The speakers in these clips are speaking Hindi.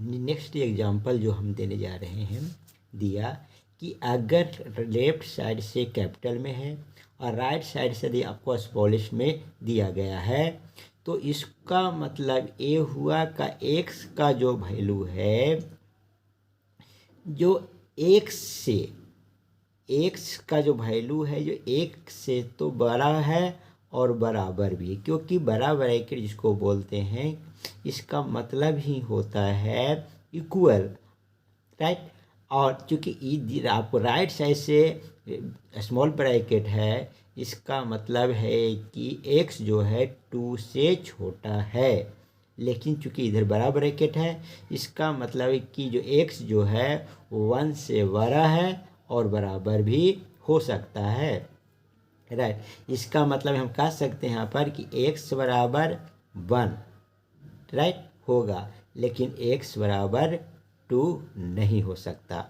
नेक्स्ट एग्जांपल जो हम देने जा रहे हैं दिया कि अगर लेफ्ट साइड से कैपिटल में है और राइट साइड से यदि आपको स्मॉलेस्ट में दिया गया है तो इसका मतलब ये हुआ का एक्स का जो वैल्यू है जो एक्स का जो वैल्यू है जो एक से तो बड़ा है और बराबर भी, क्योंकि बड़ा ब्रैकेट जिसको बोलते हैं इसका मतलब ही होता है इक्वल, राइट। और चूँकि आपको राइट साइड से स्मॉल ब्रैकेट है इसका मतलब है कि x जो है 2 से छोटा है, लेकिन चूँकि इधर बड़ा ब्रैकेट है इसका मतलब है कि जो x जो है 1 से बड़ा है और बराबर भी हो सकता है, राइट। इसका मतलब हम कह सकते हैं यहाँ पर कि x बराबर 1, राइट, होगा, लेकिन x बराबर 2 नहीं हो सकता,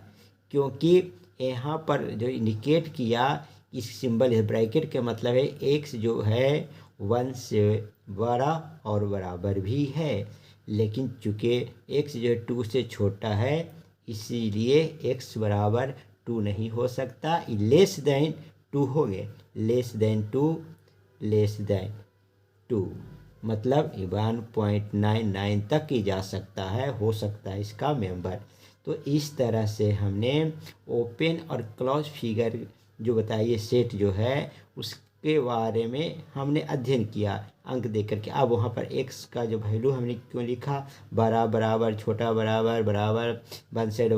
क्योंकि यहाँ पर जो इंडिकेट किया इस सिंबल है ब्रैकेट के मतलब है x जो है 1 से बड़ा और बराबर भी है, लेकिन चूँकि x जो है 2 से छोटा है इसीलिए x बराबर 2 नहीं हो सकता, लेस देन 2 हो गए, लेस देन 2 मतलब 1.99 तक ही जा सकता है, हो सकता है इसका मेंबर। तो इस तरह से हमने ओपन और क्लोज फिगर जो बताइए सेट जो है उसके बारे में हमने अध्ययन किया अंक दे करके। अब वहाँ पर x का जो वैल्यू हमने क्यों लिखा, बड़ा बराबर छोटा बराबर बराबर, वन साइड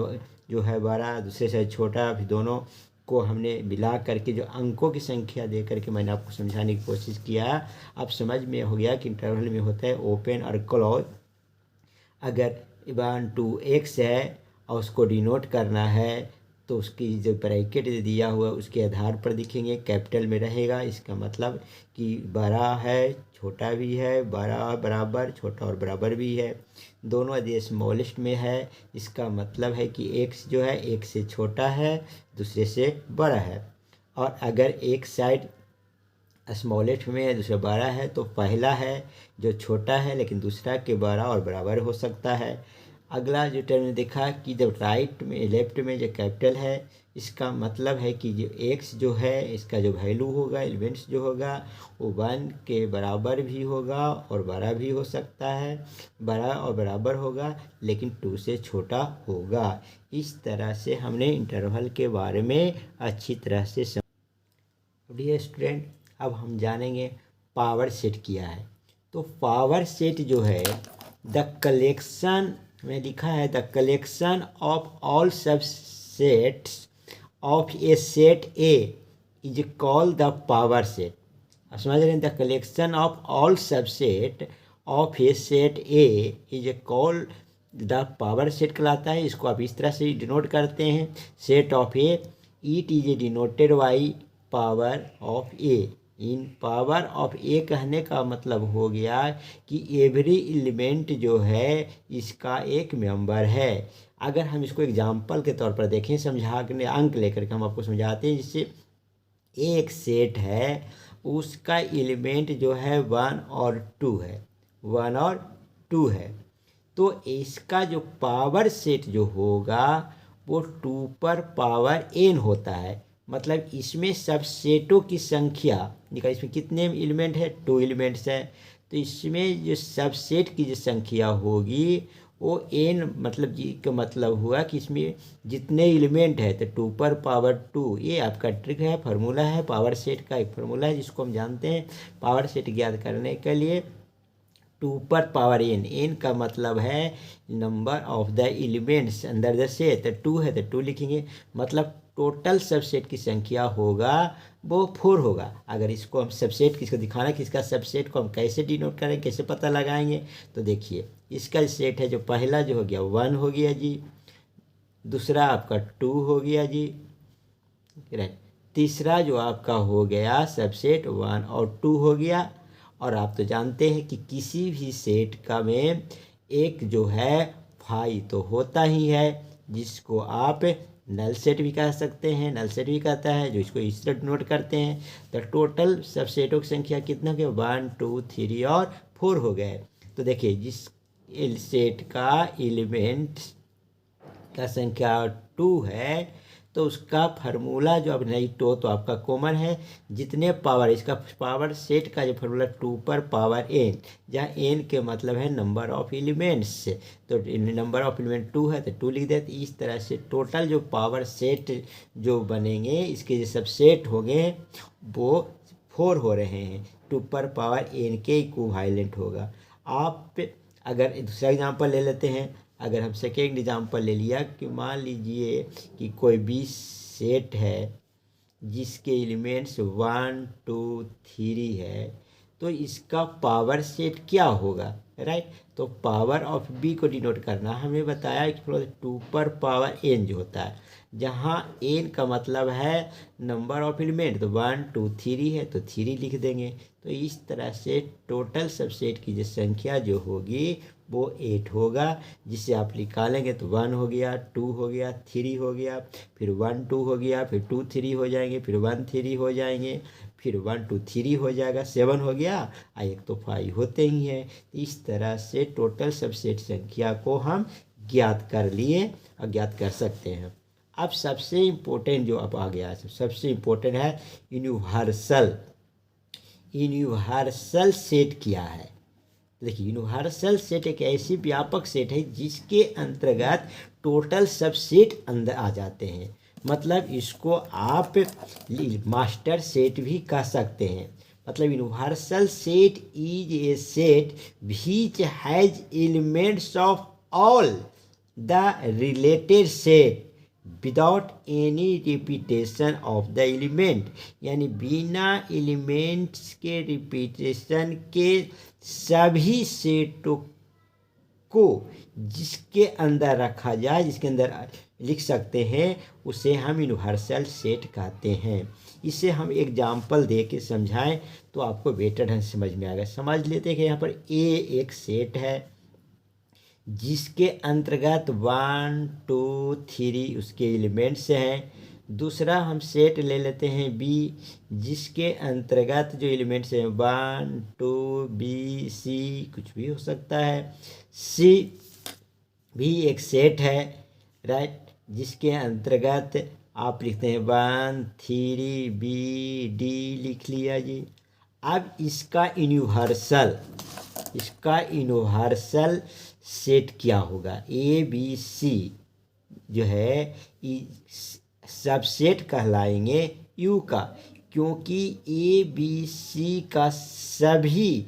जो है बड़ा दूसरे साइड छोटा, फिर दोनों को हमने मिला करके जो अंकों की संख्या दे करके मैंने आपको समझाने की कोशिश किया। अब समझ में हो गया कि इंटरवल में होता है ओपन और क्लोज। अगर 1 to x है और उसको डिनोट करना है तो उसकी जो ब्रैकेट दिया हुआ उसके आधार पर दिखेंगे, कैपिटल में रहेगा, इसका मतलब कि बड़ा है छोटा भी है, बड़ा बराबर छोटा और बराबर भी है, दोनों यदि स्मॉलेस्ट में है इसका मतलब है कि x जो है एक से छोटा है दूसरे से बड़ा है। और अगर एक साइड स्मॉलेस्ट में है दूसरा बड़ा है तो पहला है जो छोटा है लेकिन दूसरा के बड़ा और बराबर हो सकता है। अगला जो टर्म देखा कि जब राइट में लेफ्ट में जो कैपिटल है इसका मतलब है कि जो x जो है इसका जो वैल्यू होगा एलिमेंट्स जो होगा वो 1 के बराबर भी होगा और बड़ा भी हो सकता है, बड़ा और बराबर होगा लेकिन 2 से छोटा होगा। इस तरह से हमने इंटरवल के बारे में अच्छी तरह से डियर स्टूडेंट अब हम जानेंगे पावर सेट क्या है। तो पावर सेट जो है द कलेक्शन में लिखा है the collection of all subsets of A set A is called the power set. आप समझ रहे हैं, the collection of all subset of A set A is called the power set कहलाता है। इसको आप इस तरह से डिनोट करते हैं, set of A it is denoted by power of A. In power of A कहने का मतलब हो गया कि एवरी एलिमेंट जो है इसका एक मेंबर है। अगर हम इसको एग्जांपल के तौर पर देखें समझाने अंक लेकर के हम आपको समझाते हैं, जिससे एक सेट है उसका एलिमेंट जो है 1 और 2 है, 1 और 2 है, तो इसका जो पावर सेट जो होगा वो 2 पर पावर n होता है। मतलब इसमें सबसेटों की संख्या निकाल, इसमें कितने एलिमेंट है 2 एलिमेंट्स है, तो इसमें जो सबसेट की जो संख्या होगी वो n मतलब जी का मतलब हुआ कि इसमें जितने एलिमेंट है तो 2 पर पावर 2। ये आपका ट्रिक है, फार्मूला है, पावर सेट का एक फार्मूला है जिसको हम जानते हैं पावर सेट ज्ञात करने के लिए 2 पर पावर n का मतलब है नंबर ऑफ द एलिमेंट्स अंदर द सेट, तो 2 है तो 2 लिखेंगे, मतलब टोटल सबसेट की संख्या होगा वो 4 होगा। अगर इसको हम सबसेट किसको दिखाना कि इसका सबसेट को हम कैसे डिनोट करें, कैसे पता लगाएंगे, तो देखिए इसका सेट है जो पहला जो हो गया 1 हो गया जी, दूसरा आपका 2 हो गया जी, राइट, तीसरा जो आपका हो गया सबसेट 1 और 2 हो गया। और आप तो जानते हैं कि किसी भी सेट का में एक जो है फाई तो होता ही है जिसको आप नल सेट भी कह सकते हैं, नल सेट भी कहता है, जो इसको इस तरह नोट करते हैं। तो टोटल सबसेटों की संख्या कितना हो गया 1 2 3 और 4 हो गए। तो देखिए जिस सेट का एलिमेंट का संख्या 2 है तो उसका फार्मूला जो अब नहीं तो आपका कॉमन है, जितने पावर, इसका पावर सेट का जो फार्मूला 2 पर पावर n, जहाँ n के मतलब है नंबर ऑफ एलिमेंट्स, तो नंबर ऑफ एलिमेंट 2 है तो 2 लिख देते। इस तरह से टोटल जो पावर सेट जो बनेंगे, इसके जो सबसेट होंगे वो 4 हो रहे हैं। 2 पर पावर n के इक्विवेलेंट होगा। आप अगर दूसरा एग्जांपल ले लेते हैं, अगर हम सेकेंड एग्जांपल ले लिया कि मान लीजिए कि कोई भी सेट है जिसके एलिमेंट्स 1 2 3 है, तो इसका पावर सेट क्या होगा, राइट। तो पावर ऑफ बी को डिनोट करना हमें बताया कि 2 पर पावर n जो होता है, जहाँ n का मतलब है नंबर ऑफ एलिमेंट, तो 1 2 3 है तो 3 लिख देंगे। तो इस तरह से टोटल सबसेट की जो संख्या जो होगी वो 8 होगा, जिसे आप निकालेंगे तो 1 हो गया, 2 हो गया, 3 हो गया, फिर 1 2 हो गया, फिर 2 3 हो जाएंगे, फिर 1 3 हो जाएंगे, फिर 1 2 3 हो जाएगा, 7 हो गया, एक तो 5 होते ही हैं। इस तरह से टोटल सबसेट संख्या को हम ज्ञात कर लिए और ज्ञात कर सकते हैं। अब सबसे इम्पोर्टेंट जो अब आ गया है, सबसे इम्पोर्टेंट है यूनिवर्सल। यूनिवर्सल सेट क्या है? देखिए, यूनिवर्सल सेट एक ऐसी व्यापक सेट है जिसके अंतर्गत टोटल सबसेट अंदर आ जाते हैं। मतलब इसको आप मास्टर सेट भी कह सकते हैं। मतलब universal set is a set which has elements of all the related set without any repetition of the element, यानी बिना एलिमेंट्स के रिपीटेशन के सभी सेटों को जिसके अंदर रखा जाए, जिसके अंदर लिख सकते हैं, उसे हम यूनिवर्सल सेट कहते हैं। इसे हम एग्जाम्पल दे के समझाएं तो आपको बेटर ढंग से समझ में आएगा। समझ लेते हैं कि यहाँ पर ए एक सेट है जिसके अंतर्गत 1 2 3 उसके एलिमेंट्स हैं। दूसरा हम सेट ले लेते हैं बी, जिसके अंतर्गत जो एलिमेंट्स हैं 1 2 बी सी, कुछ भी हो सकता है। सी भी एक सेट है, राइट, जिसके अंतर्गत आप लिखते हैं 1 3 बी डी लिख लिया जी। अब इसका यूनिवर्सल सेट क्या होगा? ए बी सी जो है सबसेट कहलाएंगे यू का, क्योंकि ए बी सी का सभी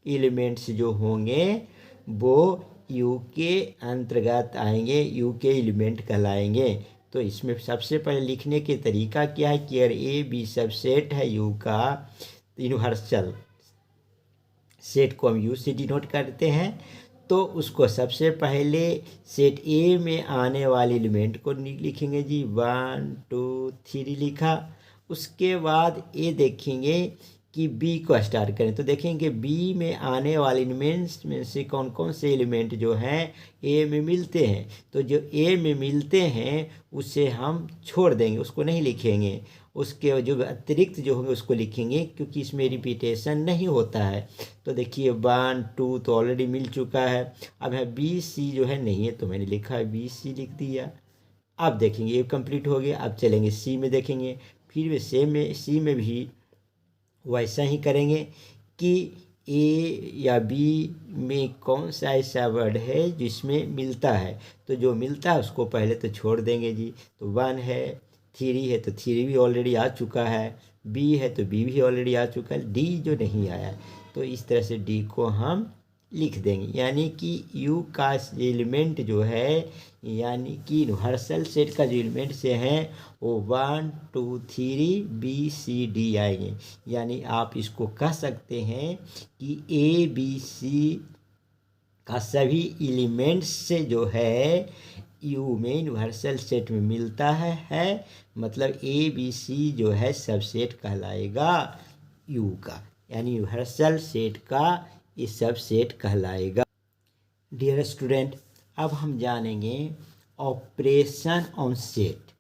एलिमेंट्स जो होंगे वो यू के अंतर्गत आएंगे, यू के एलिमेंट कहलाएंगे। तो इसमें सबसे पहले लिखने के तरीका क्या है कि अगर ए बी सबसेट है यू का, यूनिवर्सल सेट को हम यू से डिनोट करते हैं। तो उसको सबसे पहले सेट ए में आने वाले एलिमेंट को लिखेंगे जी, 1 2 3 लिखा। उसके बाद ए देखेंगे कि बी को स्टार्ट करें, तो देखेंगे बी में आने वाले एलिमेंट्स में से कौन कौन से एलिमेंट जो हैं ए में मिलते हैं। तो जो ए में मिलते हैं उसे हम छोड़ देंगे, उसको नहीं लिखेंगे। उसके जो अतिरिक्त जो होंगे उसको लिखेंगे, क्योंकि इसमें रिपीटेशन नहीं होता है। तो देखिए 1 2 तो ऑलरेडी मिल चुका है। अब है बी सी जो है नहीं है, तो मैंने लिखा है बी सी लिख दिया। अब देखेंगे ये कंप्लीट हो गया। अब चलेंगे सी में देखेंगे, फिर वे सेम में सी में भी वैसा ही करेंगे कि ए या बी में कौन सा ऐसा वर्ड है जिसमें मिलता है। तो जो मिलता है उसको पहले तो छोड़ देंगे जी। तो 1 है, 3 है तो 3 भी ऑलरेडी आ चुका है, बी है तो बी भी ऑलरेडी आ चुका है, डी जो नहीं आया। तो इस तरह से डी को हम लिख देंगे, यानी कि यू का एलिमेंट जो है, यानी कि यूनिवर्सल सेट का जो एलिमेंट से हैं वो 1 2 3 बी सी डी आएंगे। यानी आप इसको कह सकते हैं कि ए बी सी का सभी एलिमेंट्स से जो है यू में यूनिवर्सल सेट में मिलता है। मतलब ए बी सी जो है सबसेट कहलाएगा यू का, यानी यूनिवर्सल सेट का ये सबसेट कहलाएगा। डियर स्टूडेंट, अब हम जानेंगे ऑपरेशन ऑन सेट।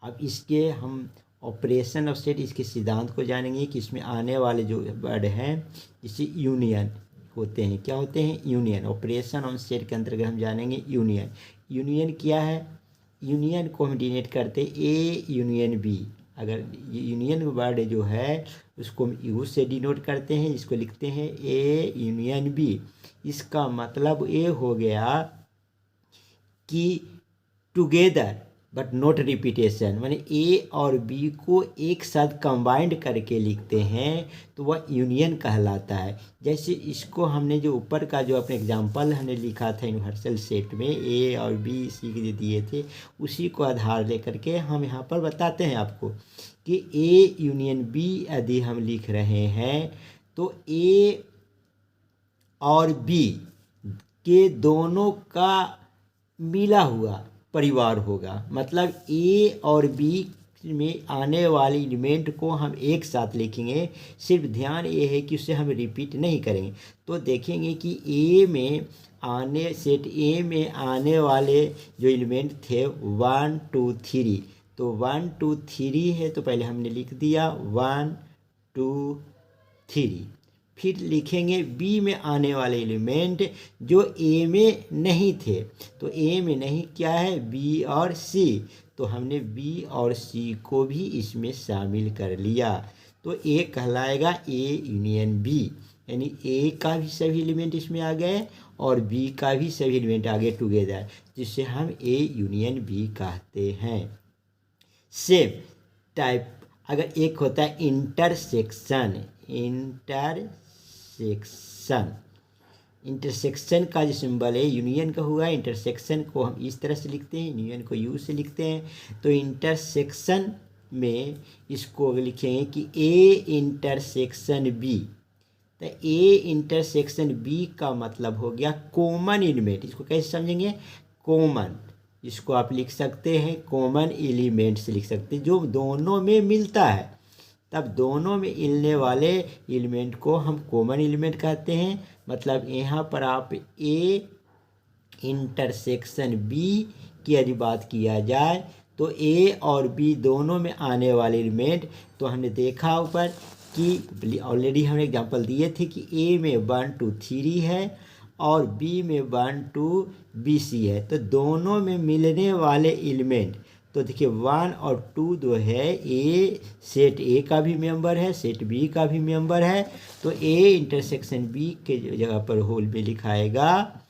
अब इसके हम ऑपरेशन ऑफ सेट, इसके सिद्धांत को जानेंगे कि इसमें आने वाले जो वर्ड हैं, जैसे यूनियन होते हैं। क्या होते हैं? यूनियन। ऑपरेशन ऑन सेट के अंतर्गत हम जानेंगे यूनियन। यूनियन क्या है? यूनियन को हम डिनोट करते हैं ए यूनियन बी। अगर यूनियन वर्ड जो है उसको हम यू से डिनोट करते हैं, इसको लिखते हैं ए यूनियन बी। इसका मतलब ये हो गया कि टुगेदर बट नॉट रिपीटेशन, माने ए और बी को एक साथ कंबाइंड करके लिखते हैं तो वह यूनियन कहलाता है। जैसे इसको हमने जो ऊपर का जो अपने एग्जांपल हमने लिखा था यूनिवर्सल सेट में ए और बी इसी के दिए थे, उसी को आधार लेकर के हम यहाँ पर बताते हैं आपको कि ए यूनियन बी यदि हम लिख रहे हैं तो ए और बी के दोनों का मिला हुआ परिवार होगा। मतलब ए और बी में आने वाले एलिमेंट को हम एक साथ लिखेंगे, सिर्फ ध्यान ये है कि उसे हम रिपीट नहीं करेंगे। तो देखेंगे कि सेट ए में आने वाले जो एलिमेंट थे 1 2 3, तो 1 2 3 है तो पहले हमने लिख दिया 1 2 3। फिर लिखेंगे बी में आने वाले एलिमेंट जो ए में नहीं थे, तो ए में नहीं क्या है? बी और सी, तो हमने बी और सी को भी इसमें शामिल कर लिया। तो ए कहलाएगा ए यूनियन बी, यानी ए का भी सभी एलिमेंट इसमें आ गए और बी का भी सभी एलिमेंट आ गए टुगेदर, जिससे हम ए यूनियन बी कहते हैं। सेम टाइप अगर एक होता है इंटरसेक्शन। इंटरसेक्शन का जो सिंबल है यूनियन का हुआ, इंटरसेक्शन को हम इस तरह से लिखते हैं, यूनियन को यू से लिखते हैं। तो इंटरसेक्शन में इसको लिखेंगे कि ए इंटरसेक्शन बी। तो ए इंटरसेक्शन बी का मतलब हो गया कॉमन एलिमेंट। इसको कैसे समझेंगे? कॉमन, इसको आप लिख सकते हैं कॉमन एलिमेंट से लिख सकते हैं, जो दोनों में मिलता है। तब दोनों में मिलने वाले एलिमेंट को हम कॉमन एलिमेंट कहते हैं। मतलब यहाँ पर आप ए इंटरसेक्शन बी की यदि बात किया जाए तो ए और बी दोनों में आने वाले एलिमेंट, तो हमने देखा ऊपर कि ऑलरेडी हमने एग्जांपल दिए थे कि ए में 1 2 3 है और बी में 1 2 बी सी है। तो दोनों में मिलने वाले एलिमेंट, तो देखिए 1 और 2 जो है ए सेट ए का भी मेंबर है, सेट बी का भी मेंबर है। तो ए इंटरसेक्शन बी के जगह पर होल में लिखाएगा